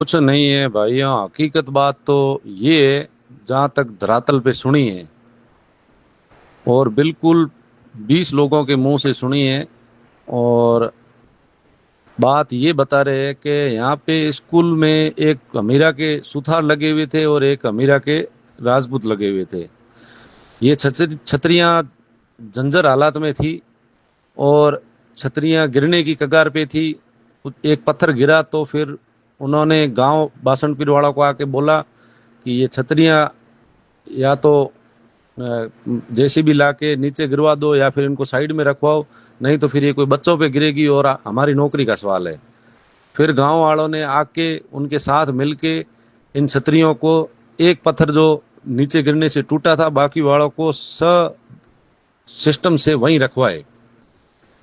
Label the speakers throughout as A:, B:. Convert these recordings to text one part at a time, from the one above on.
A: कुछ नहीं है भाइयों, हकीकत बात तो ये है, जहाँ तक धरातल पे सुनी है और बिल्कुल 20 लोगों के मुंह से सुनी है। और बात ये बता रहे हैं कि यहाँ पे स्कूल में एक अमीरा के सुथार लगे हुए थे और एक अमीरा के राजपूत लगे हुए थे। ये छतरियाँ जंजर हालात में थी और छतरियाँ गिरने की कगार पे थी। एक पत्थर गिरा तो फिर उन्होंने गांव बासनपीर वालों को आके बोला कि ये छतरियाँ या तो जेसीबी ला के नीचे गिरवा दो या फिर इनको साइड में रखवाओ, नहीं तो फिर ये कोई बच्चों पे गिरेगी और हमारी नौकरी का सवाल है। फिर गांव वालों ने आके उनके साथ मिलके इन छतरियों को, एक पत्थर जो नीचे गिरने से टूटा था, बाकी वालों को सिस्टम से वहीं रखवाए।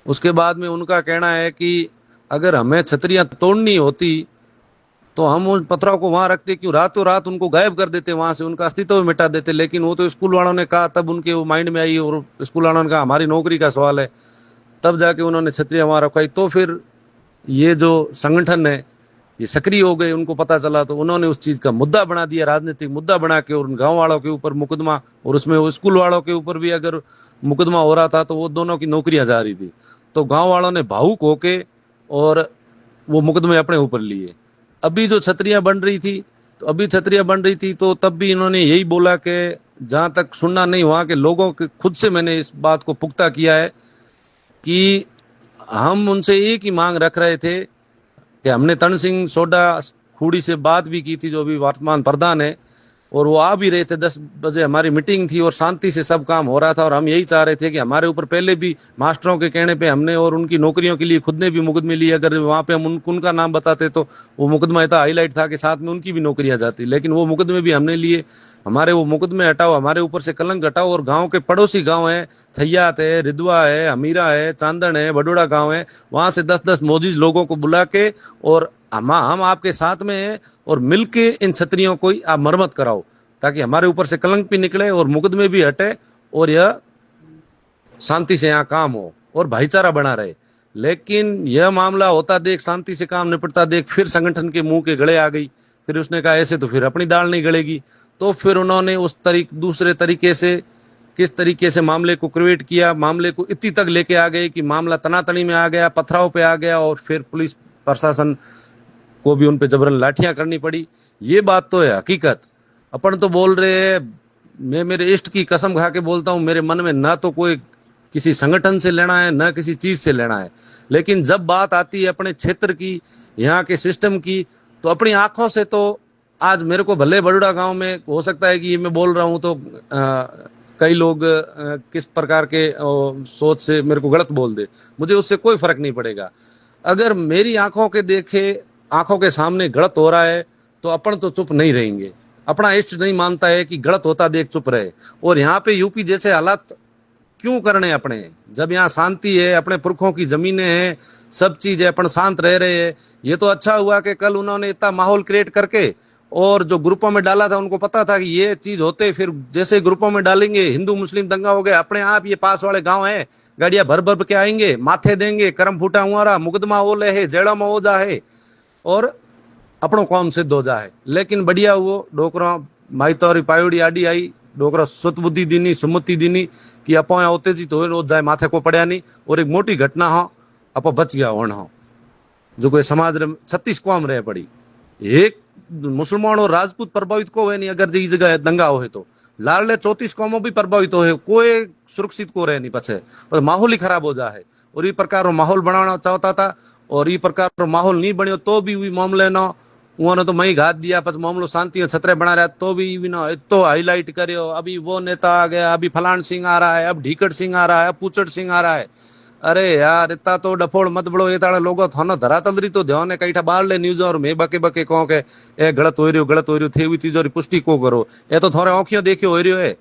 A: उसके बाद में उनका कहना है कि अगर हमें छतरियां तोड़नी होती तो हम उन पत्थरों को वहां रखते, क्यों रातों रात उनको गायब कर देते, वहां से उनका अस्तित्व मिटा देते। लेकिन वो तो स्कूल वालों ने कहा, तब उनके वो माइंड में आई और स्कूल वालों ने कहा हमारी नौकरी का सवाल है, तब जाके उन्होंने छतरियां वहां रखवाई। तो फिर ये जो संगठन है ये सक्रिय हो गए, उनको पता चला तो उन्होंने उस चीज का मुद्दा बना दिया, राजनीतिक मुद्दा बना के, और उन गांव वालों के ऊपर मुकदमा, और उसमें वो स्कूल वालों के ऊपर भी अगर मुकदमा हो रहा था तो वो दोनों की नौकरियां जा रही थी। तो गांव वालों ने भावुक होके और वो मुकदमे अपने ऊपर लिए। अभी जो छतरियां बन रही थी, तो अभी छतरियां बन रही थी तो तब भी इन्होंने यही बोला कि जहां तक सुनना नहीं, वहां के लोगों के खुद से मैंने इस बात को पुख्ता किया है कि हम उनसे एक ही मांग रख रहे थे कि हमने तन सिंह सोडा खूड़ी से बात भी की थी, जो अभी वर्तमान प्रधान है, और वो आ भी रहे थे। 10 बजे हमारी मीटिंग थी और शांति से सब काम हो रहा था। और हम यही चाह रहे थे कि हमारे ऊपर पहले भी मास्टरों के कहने पे हमने और उनकी नौकरियों के लिए खुद ने भी मुकदमे लिए। अगर वहां पे हम उनका नाम बताते तो वो मुकदमा इतना हाईलाइट था कि साथ में उनकी भी नौकरियां जाती। लेकिन वो मुकदमे भी हमने लिए। हमारे वो मुकदमे हटाओ, हमारे ऊपर से कलंक हटाओ। और गांव के पड़ोसी गांव है, थैयात है, रिदवा है, अमीरा है, चांदन है, बडोड़ा गांव है, वहां से 10-10 मोजिज लोगों को बुला के, और हम आपके साथ में हैं, और मिलके इन छतरियों को आप मरम्मत कराओ, ताकि हमारे ऊपर से कलंक भी निकले और मुकदमे भी हटे और यह शांति से यहाँ काम हो और भाईचारा बना रहे। लेकिन यह मामला होता देख, शांति से काम निपटता देख, फिर संगठन के मुंह के गले आ गई। फिर उसने कहा ऐसे तो फिर अपनी दाल नहीं गलेगी। तो फिर उन्होंने दूसरे तरीके से, किस तरीके से मामले को क्रिएट किया, मामले को इतनी तक लेके आ गए कि मामला तनातनी में आ गया, पथराव पे आ गया, और फिर पुलिस प्रशासन को भी उन पे जबरन लाठियां करनी पड़ी। ये बात तो है हकीकत। अपन तो बोल रहे हैं, मैं मेरे इष्ट की कसम खा के बोलता हूँ, मेरे मन में ना तो कोई किसी संगठन से लेना है ना किसी चीज से लेना है। लेकिन जब बात आती है अपने क्षेत्र की, यहाँ के सिस्टम की, तो अपनी आंखों से तो आज मेरे को, भले बड़ोड़ा गांव में हो सकता है कि ये मैं बोल रहा हूँ तो कई लोग किस प्रकार के सोच से मेरे को गलत बोल दे, मुझे उससे कोई फर्क नहीं पड़ेगा। अगर मेरी आंखों के देखे, आंखों के सामने गलत हो रहा है तो अपन तो चुप नहीं रहेंगे। अपना इष्ट नहीं मानता है कि गलत होता देख चुप रहे। और यहाँ पे यूपी जैसे हालात क्यों करने अपने, जब यहाँ शांति है, अपने पुरखों की जमीनें हैं, सब चीज है, अपन शांत रह रहे हैं। ये तो अच्छा हुआ कि कल उन्होंने इतना माहौल क्रिएट करके, और जो ग्रुपों में डाला था उनको पता था कि ये चीज होते, फिर जैसे ग्रुपों में डालेंगे हिंदू मुस्लिम दंगा हो गया, अपने आप ये पास वाले गांव है, गाड़ियां भर भर के आएंगे, माथे देंगे, करम फूटा हुआ मुकदमा ओले है, जेड़ा में हो जा है, और अपनों काम सिद्ध हो जाए। लेकिन बढ़िया हुआ डोकरा माई तोरी पायोड़ी आडी आई, डोकरा सुतबुद्धि दीनी, सुमति दीनी कि अपो होते जी तो रोज जाए, माथे को पड़या नहीं। और एक मोटी घटना हो, अपो बच गया होना हो, जो कोई समाज रे 36 कौम रह पड़ी, एक मुसलमान और राजपूत प्रभावित को है नहीं। अगर जी जगह दंगा हो तो लाल 34 कौमों भी प्रभावित हो, कोई सुरक्षित को रहे नहीं पछे, पर माहौल ही खराब हो जाए। और ये प्रकार माहौल बनाना चाहता था, और ये प्रकार माहौल नहीं बनियो तो भी मामले ना उन्होंने तो मई घात दिया, बस मामलो शांति छतरे बना रहा, तो भी ना तो हाईलाइट करियो, अभी वो नेता आ गया, अभी फलान सिंह आ रहा है, अब ढीकड़ सिंह आ रहा है, अब पूचड़ सिंह आ रहा है। अरे यार इतना तो डफोड़ मत बड़ो, ये ताड़े लोगो थानो धरातल री तो ध्यान है, कई बाहर ले न्यूज और मैं बके बके कहो के ए गलत हो रही थे हुई चीजों की पुष्टि को करो, ये तो थोड़े औखियों देखियो हो रही है।